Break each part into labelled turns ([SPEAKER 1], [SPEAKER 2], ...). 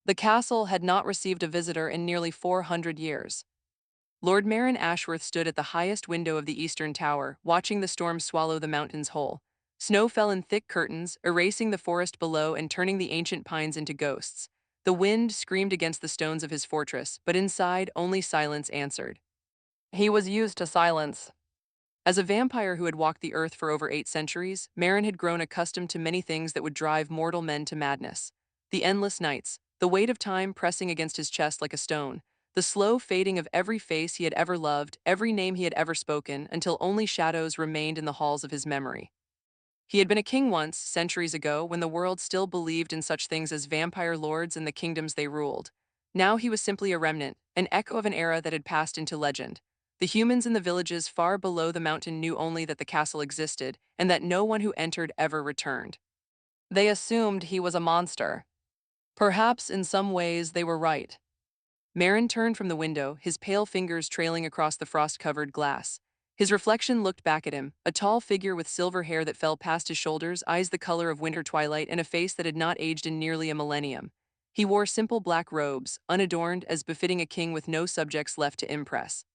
[SPEAKER 1] The castle had not received a visitor in nearly 400 years. Lord Marin Ashworth stood at the highest window of the eastern tower, watching the storm swallow the mountains whole. Snow fell in thick curtains, erasing the forest below and turning the ancient pines into ghosts. The wind screamed against the stones of his fortress, but inside only silence answered. He was used to silence. As a vampire who had walked the earth for over 8 centuries, Marin had grown accustomed to many things that would drive mortal men to madness. The endless nights, the weight of time pressing against his chest like a stone, the slow fading of every face he had ever loved, every name he had ever spoken, until only shadows remained in the halls of his memory. He had been a king once, centuries ago, when the world still believed in such things as vampire lords and the kingdoms they ruled. Now he was simply a remnant, an echo of an era that had passed into legend. The humans in the villages far below the mountain knew only that the castle existed, and that no one who entered ever returned. They assumed he was a monster. Perhaps in some ways they were right. Marin turned from the window, his pale fingers trailing across the frost-covered glass. His reflection looked back at him, a tall figure with silver hair that fell past his shoulders, eyes the color of winter twilight, and a face that had not aged in nearly a millennium. He wore simple black robes, unadorned as befitting a king with no subjects left to impress.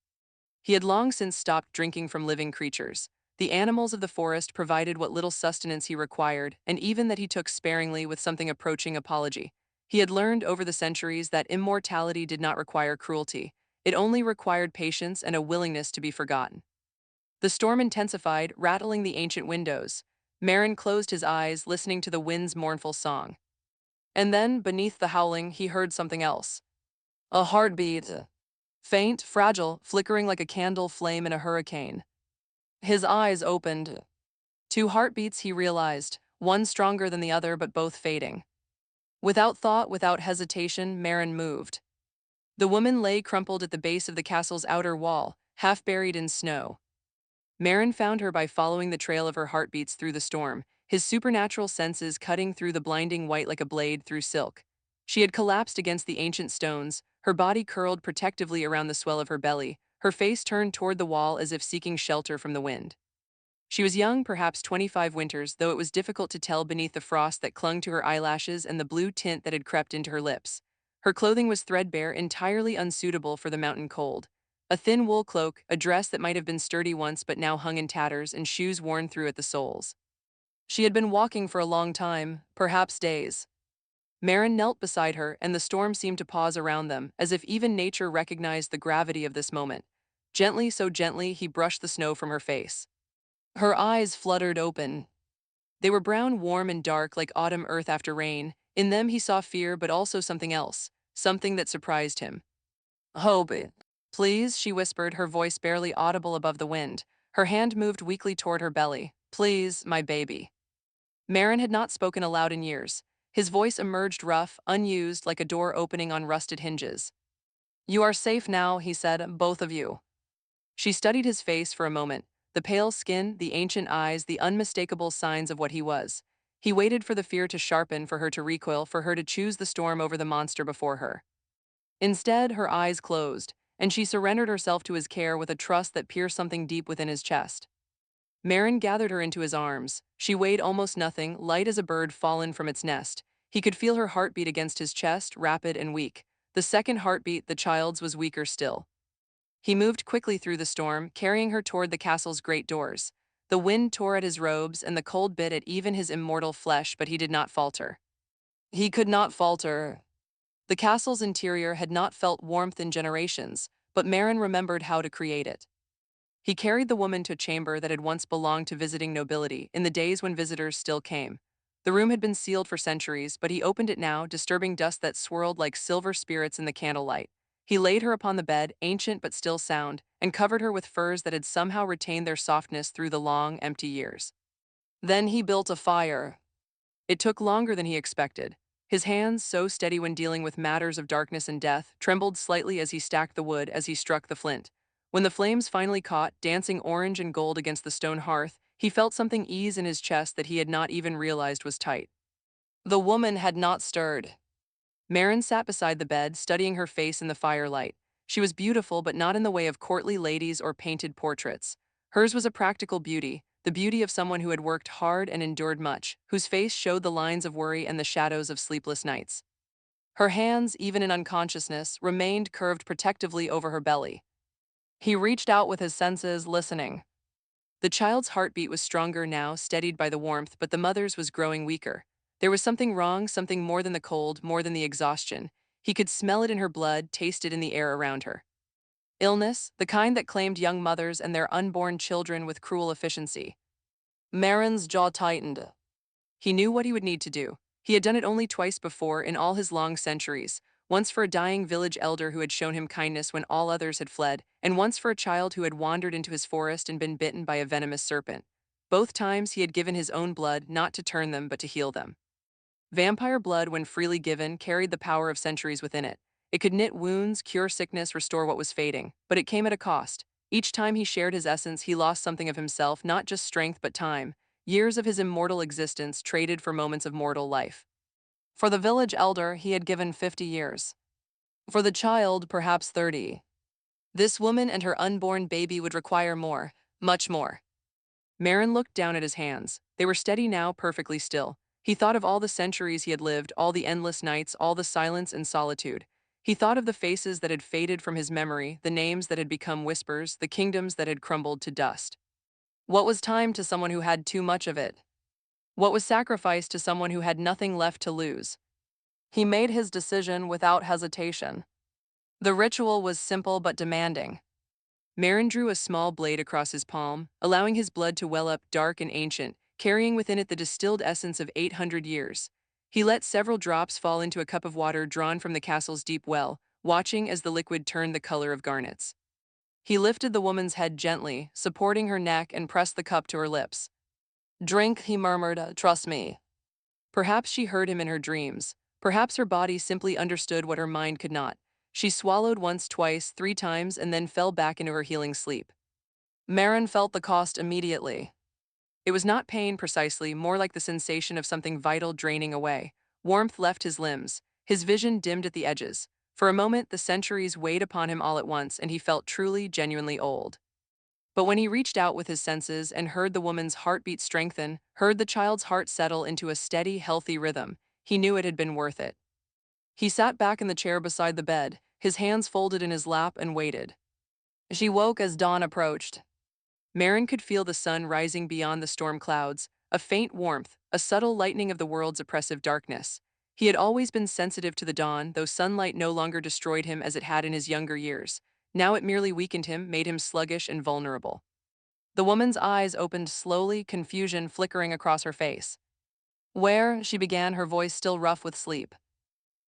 [SPEAKER 1] He had long since stopped drinking from living creatures. The animals of the forest provided what little sustenance he required, and even that he took sparingly with something approaching apology. He had learned over the centuries that immortality did not require cruelty. It only required patience and a willingness to be forgotten. The storm intensified, rattling the ancient windows. Marin closed his eyes, listening to the wind's mournful song. And then, beneath the howling, he heard something else. A heartbeat. Faint, fragile, flickering like a candle flame in a hurricane. His eyes opened. Two heartbeats, he realized, one stronger than the other but both fading. Without thought, without hesitation, Marin moved. The woman lay crumpled at the base of the castle's outer wall, half buried in snow. Marin found her by following the trail of her heartbeats through the storm, his supernatural senses cutting through the blinding white like a blade through silk. She had collapsed against the ancient stones, her body curled protectively around the swell of her belly, her face turned toward the wall as if seeking shelter from the wind. She was young, perhaps 25 winters, though it was difficult to tell beneath the frost that clung to her eyelashes and the blue tint that had crept into her lips. Her clothing was threadbare, entirely unsuitable for the mountain cold. A thin wool cloak, a dress that might have been sturdy once but now hung in tatters, and shoes worn through at the soles. She had been walking for a long time, perhaps days. Marin knelt beside her, and the storm seemed to pause around them, as if even nature recognized the gravity of this moment. Gently, so gently, he brushed the snow from her face. Her eyes fluttered open. They were brown, warm, and dark like autumn earth after rain. In them he saw fear, but also something else, something that surprised him. Hope. Please, she whispered, her voice barely audible above the wind. Her hand moved weakly toward her belly. Please, my baby. Marin had not spoken aloud in years. His voice emerged rough, unused, like a door opening on rusted hinges. You are safe now, he said, both of you. She studied his face for a moment, the pale skin, the ancient eyes, the unmistakable signs of what he was. He waited for the fear to sharpen, for her to recoil, for her to choose the storm over the monster before her. Instead, her eyes closed, and she surrendered herself to his care with a trust that pierced something deep within his chest. Marin gathered her into his arms. She weighed almost nothing, light as a bird fallen from its nest. He could feel her heartbeat against his chest, rapid and weak. The second heartbeat, the child's, was weaker still. He moved quickly through the storm, carrying her toward the castle's great doors. The wind tore at his robes, and the cold bit at even his immortal flesh, but he did not falter. He could not falter. The castle's interior had not felt warmth in generations, but Marin remembered how to create it. He carried the woman to a chamber that had once belonged to visiting nobility, in the days when visitors still came. The room had been sealed for centuries, but he opened it now, disturbing dust that swirled like silver spirits in the candlelight. He laid her upon the bed, ancient but still sound, and covered her with furs that had somehow retained their softness through the long, empty years. Then he built a fire. It took longer than he expected. His hands, so steady when dealing with matters of darkness and death, trembled slightly as he stacked the wood, as he struck the flint. When the flames finally caught, dancing orange and gold against the stone hearth, he felt something ease in his chest that he had not even realized was tight. The woman had not stirred. Marin sat beside the bed, studying her face in the firelight. She was beautiful, but not in the way of courtly ladies or painted portraits. Hers was a practical beauty, the beauty of someone who had worked hard and endured much, whose face showed the lines of worry and the shadows of sleepless nights. Her hands, even in unconsciousness, remained curved protectively over her belly. He reached out with his senses, listening. The child's heartbeat was stronger now, steadied by the warmth, but the mother's was growing weaker. There was something wrong, something more than the cold, more than the exhaustion. He could smell it in her blood, taste it in the air around her. Illness, the kind that claimed young mothers and their unborn children with cruel efficiency. Marin's jaw tightened. He knew what he would need to do. He had done it only twice before in all his long centuries, once for a dying village elder who had shown him kindness when all others had fled, and once for a child who had wandered into his forest and been bitten by a venomous serpent. Both times he had given his own blood not to turn them but to heal them. Vampire blood, when freely given, carried the power of centuries within it. It could knit wounds, cure sickness, restore what was fading, but it came at a cost. Each time he shared his essence, he lost something of himself, not just strength but time, years of his immortal existence traded for moments of mortal life. For the village elder, he had given 50 years. For the child, perhaps 30. This woman and her unborn baby would require more, much more. Marin looked down at his hands. They were steady now, perfectly still. He thought of all the centuries he had lived, all the endless nights, all the silence and solitude. He thought of the faces that had faded from his memory, the names that had become whispers, the kingdoms that had crumbled to dust. What was time to someone who had too much of it? What was sacrifice to someone who had nothing left to lose? He made his decision without hesitation. The ritual was simple but demanding. Marin drew a small blade across his palm, allowing his blood to well up dark and ancient, carrying within it the distilled essence of 800 years. He let several drops fall into a cup of water drawn from the castle's deep well, watching as the liquid turned the color of garnets. He lifted the woman's head gently, supporting her neck, and pressed the cup to her lips. "Drink," he murmured, "trust me." Perhaps she heard him in her dreams. Perhaps her body simply understood what her mind could not. She swallowed once, twice, 3 times, and then fell back into her healing sleep. Marin felt the cost immediately. It was not pain precisely, more like the sensation of something vital draining away. Warmth left his limbs. His vision dimmed at the edges. For a moment, the centuries weighed upon him all at once, and he felt truly, genuinely old. But when he reached out with his senses and heard the woman's heartbeat strengthen, heard the child's heart settle into a steady, healthy rhythm, he knew it had been worth it. He sat back in the chair beside the bed, his hands folded in his lap, and waited. She woke as dawn approached. Marin could feel the sun rising beyond the storm clouds, a faint warmth, a subtle lightening of the world's oppressive darkness. He had always been sensitive to the dawn, though sunlight no longer destroyed him as it had in his younger years. Now it merely weakened him, made him sluggish and vulnerable. The woman's eyes opened slowly, confusion flickering across her face. "Where?" she began, her voice still rough with sleep.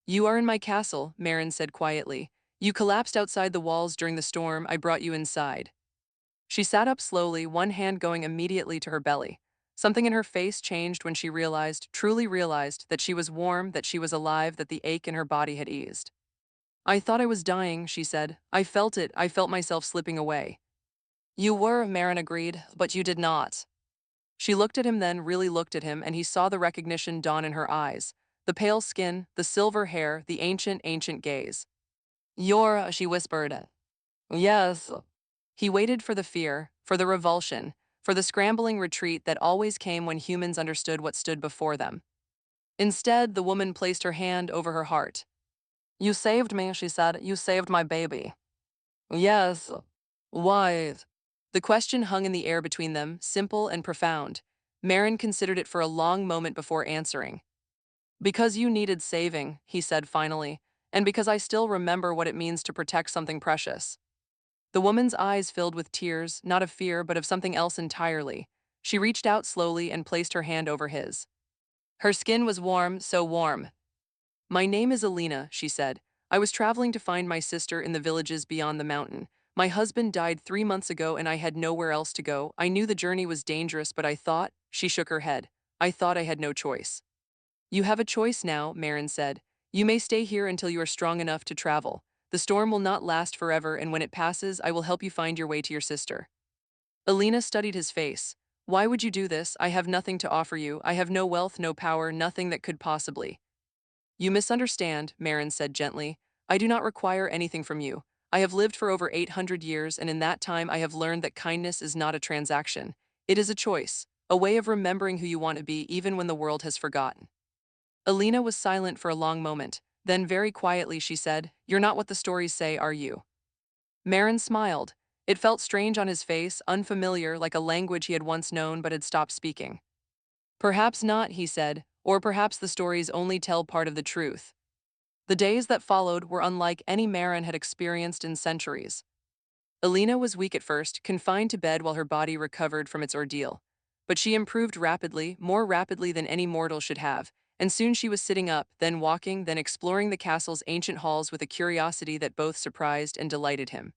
[SPEAKER 1] "You are in my castle," Marin said quietly. "You collapsed outside the walls during the storm. I brought you inside." She sat up slowly, one hand going immediately to her belly. Something in her face changed when she realized, truly realized, that she was warm, that she was alive, that the ache in her body had eased. "I thought I was dying," she said. "I felt it. I felt myself slipping away." "You were," Marin agreed, "but you did not." She looked at him, then really looked at him, and he saw the recognition dawn in her eyes. The pale skin, the silver hair, the ancient, ancient gaze. "You're," she whispered. "Yes." He waited for the fear, for the revulsion, for the scrambling retreat that always came when humans understood what stood before them. Instead, the woman placed her hand over her heart. "You saved me," she said. "You saved my baby." "Yes." "Why?" The question hung in the air between them, simple and profound. Marin considered it for a long moment before answering. "Because you needed saving," he said finally, "and because I still remember what it means to protect something precious." The woman's eyes filled with tears, not of fear, but of something else entirely. She reached out slowly and placed her hand over his. Her skin was warm, so warm. "My name is Alina," she said. "I was traveling to find my sister in the villages beyond the mountain. My husband died 3 months ago and I had nowhere else to go. I knew the journey was dangerous, but I thought," she shook her head, "I thought I had no choice." "You have a choice now," Marin said. "You may stay here until you are strong enough to travel. The storm will not last forever, and when it passes, I will help you find your way to your sister." Alina studied his face. "Why would you do this? I have nothing to offer you. I have no wealth, no power, nothing that could possibly." "You misunderstand," Marin said gently. "I do not require anything from you. I have lived for over 800 years, and in that time I have learned that kindness is not a transaction. It is a choice, a way of remembering who you want to be even when the world has forgotten." Alina was silent for a long moment. Then very quietly she said, "You're not what the stories say, are you?" Marin smiled. It felt strange on his face, unfamiliar, like a language he had once known but had stopped speaking. "Perhaps not," he said, "or perhaps the stories only tell part of the truth." The days that followed were unlike any Marin had experienced in centuries. Alina was weak at first, confined to bed while her body recovered from its ordeal. But she improved rapidly, more rapidly than any mortal should have, and soon she was sitting up, then walking, then exploring the castle's ancient halls with a curiosity that both surprised and delighted him.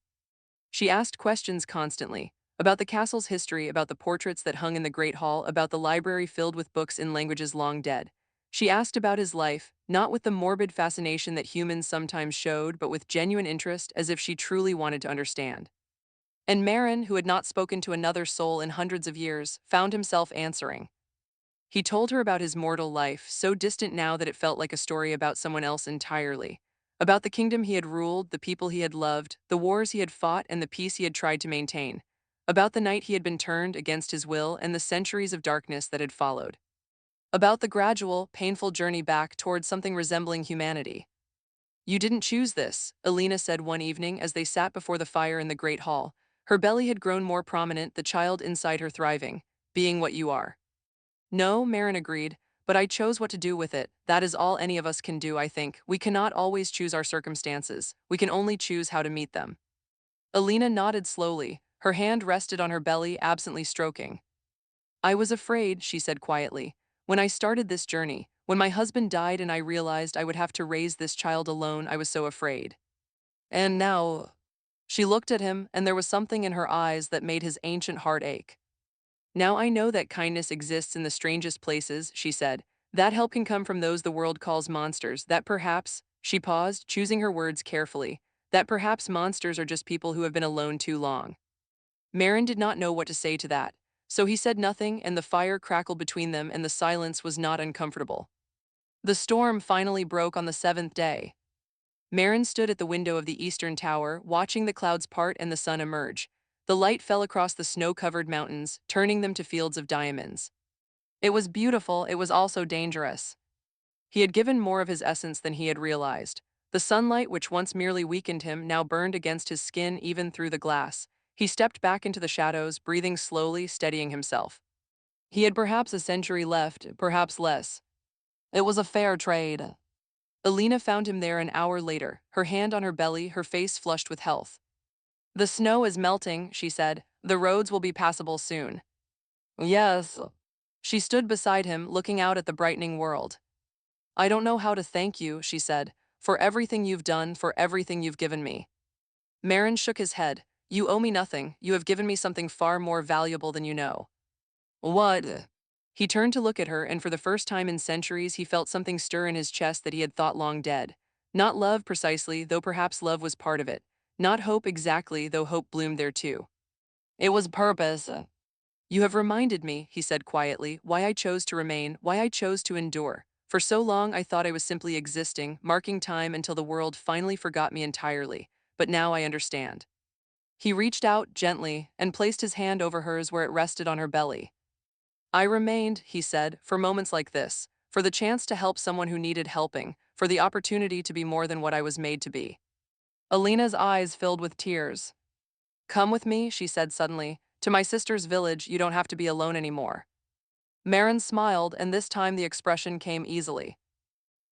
[SPEAKER 1] She asked questions constantly about the castle's history, about the portraits that hung in the Great Hall, about the library filled with books in languages long dead. She asked about his life, not with the morbid fascination that humans sometimes showed, but with genuine interest, as if she truly wanted to understand. And Marin, who had not spoken to another soul in hundreds of years, found himself answering. He told her about his mortal life, so distant now that it felt like a story about someone else entirely. About the kingdom he had ruled, the people he had loved, the wars he had fought, and the peace he had tried to maintain. About the night he had been turned against his will and the centuries of darkness that had followed. About the gradual, painful journey back towards something resembling humanity. "You didn't choose this," Alina said one evening as they sat before the fire in the great hall. Her belly had grown more prominent, the child inside her thriving, being what you are. "No," Marin agreed, "but I chose what to do with it. That is all any of us can do, I think. We cannot always choose our circumstances. We can only choose how to meet them." Alina nodded slowly. Her hand rested on her belly, absently stroking. "I was afraid," she said quietly. "When I started this journey, when my husband died and I realized I would have to raise this child alone, I was so afraid. And now—" She looked at him, and there was something in her eyes that made his ancient heart ache. "Now I know that kindness exists in the strangest places," she said. "That help can come from those the world calls monsters, that perhaps—" She paused, choosing her words carefully. "That perhaps monsters are just people who have been alone too long." Marin did not know what to say to that, so he said nothing, and the fire crackled between them, and the silence was not uncomfortable. The storm finally broke on the seventh day. Marin stood at the window of the eastern tower, watching the clouds part and the sun emerge. The light fell across the snow-covered mountains, turning them to fields of diamonds. It was beautiful, it was also dangerous. He had given more of his essence than he had realized. The sunlight, which once merely weakened him, now burned against his skin even through the glass. He stepped back into the shadows, breathing slowly, steadying himself. He had perhaps a century left, perhaps less. It was a fair trade. Alina found him there an hour later, her hand on her belly, her face flushed with health. "The snow is melting," she said. "The roads will be passable soon." "Yes." She stood beside him, looking out at the brightening world. "I don't know how to thank you," she said, "for everything you've done, for everything you've given me." Marin shook his head. "You owe me nothing. You have given me something far more valuable than you know." "What?" He turned to look at her, and for the first time in centuries he felt something stir in his chest that he had thought long dead. Not love precisely, though perhaps love was part of it. Not hope exactly, though hope bloomed there too. "It was purpose." "You have reminded me," he said quietly, "why I chose to remain, why I chose to endure. For so long I thought I was simply existing, marking time until the world finally forgot me entirely. But now I understand." He reached out gently and placed his hand over hers where it rested on her belly. "I remained," he said, "for moments like this, for the chance to help someone who needed helping, for the opportunity to be more than what I was made to be." Alina's eyes filled with tears. "Come with me," she said suddenly. "To my sister's village, you don't have to be alone anymore." Marin smiled, and this time the expression came easily.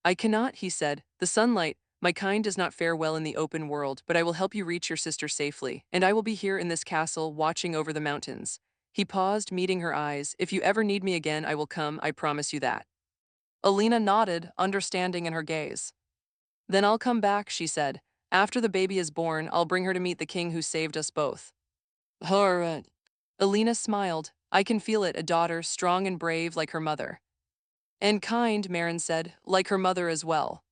[SPEAKER 1] "I cannot," he said. "The sunlight, my kind does not fare well in the open world, but I will help you reach your sister safely, and I will be here in this castle, watching over the mountains." He paused, meeting her eyes. "If you ever need me again, I will come, I promise you that." Alina nodded, understanding in her gaze. "Then I'll come back," she said. "After the baby is born, I'll bring her to meet the king who saved us both." Her. Alina smiled. "I can feel it, a daughter, strong and brave like her mother." "And kind," Marin said, "like her mother as well."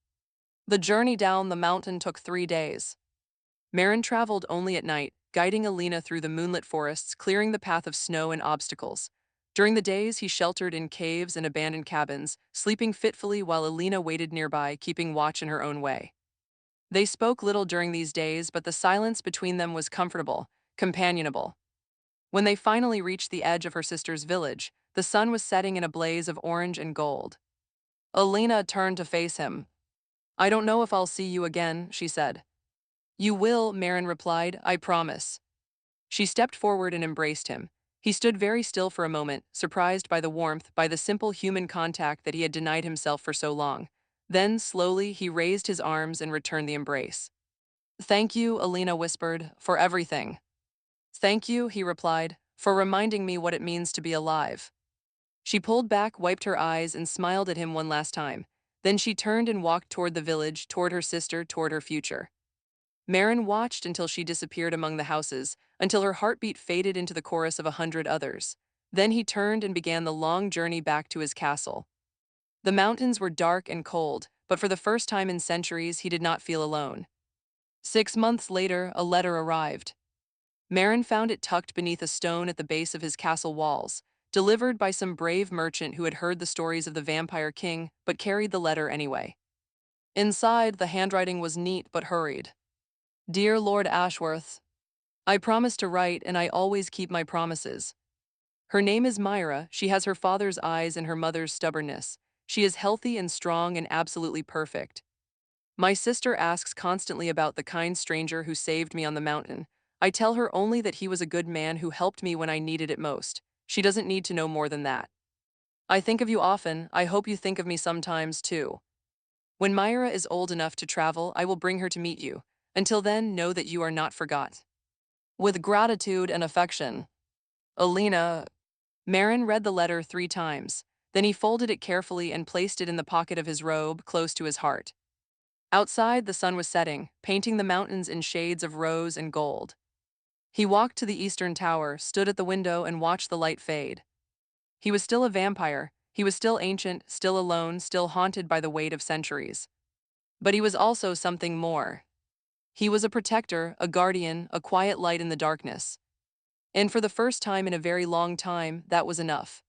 [SPEAKER 1] The journey down the mountain took 3 days. Marin traveled only at night, guiding Alina through the moonlit forests, clearing the path of snow and obstacles. During the days, he sheltered in caves and abandoned cabins, sleeping fitfully while Alina waited nearby, keeping watch in her own way. They spoke little during these days, but the silence between them was comfortable, companionable. When they finally reached the edge of her sister's village, the sun was setting in a blaze of orange and gold. Alina turned to face him. I don't know if I'll see you again, she said. You will, Marin replied, I promise. She stepped forward and embraced him. He stood very still for a moment, surprised by the warmth, by the simple human contact that he had denied himself for so long. Then, slowly, he raised his arms and returned the embrace. Thank you, Alina whispered, for everything. Thank you, he replied, for reminding me what it means to be alive. She pulled back, wiped her eyes, and smiled at him one last time. Then she turned and walked toward the village, toward her sister, toward her future. Marin watched until she disappeared among the houses, until her heartbeat faded into the chorus of 100 others. Then he turned and began the long journey back to his castle. The mountains were dark and cold, but for the first time in centuries he did not feel alone. 6 months later, a letter arrived. Marin found it tucked beneath a stone at the base of his castle walls, delivered by some brave merchant who had heard the stories of the vampire king but carried the letter anyway. Inside, the handwriting was neat but hurried. Dear Lord Ashworth, I promise to write and I always keep my promises. Her name is Myra, she has her father's eyes and her mother's stubbornness. She is healthy and strong and absolutely perfect. My sister asks constantly about the kind stranger who saved me on the mountain. I tell her only that he was a good man who helped me when I needed it most. She doesn't need to know more than that. I think of you often, I hope you think of me sometimes too. When Myra is old enough to travel, I will bring her to meet you. Until then, know that you are not forgot. With gratitude and affection. Alina. Marin read the letter 3 times. Then he folded it carefully and placed it in the pocket of his robe, close to his heart. Outside, the sun was setting, painting the mountains in shades of rose and gold. He walked to the eastern tower, stood at the window, and watched the light fade. He was still a vampire. He was still ancient, still alone, still haunted by the weight of centuries. But he was also something more. He was a protector, a guardian, a quiet light in the darkness. And for the first time in a very long time, that was enough.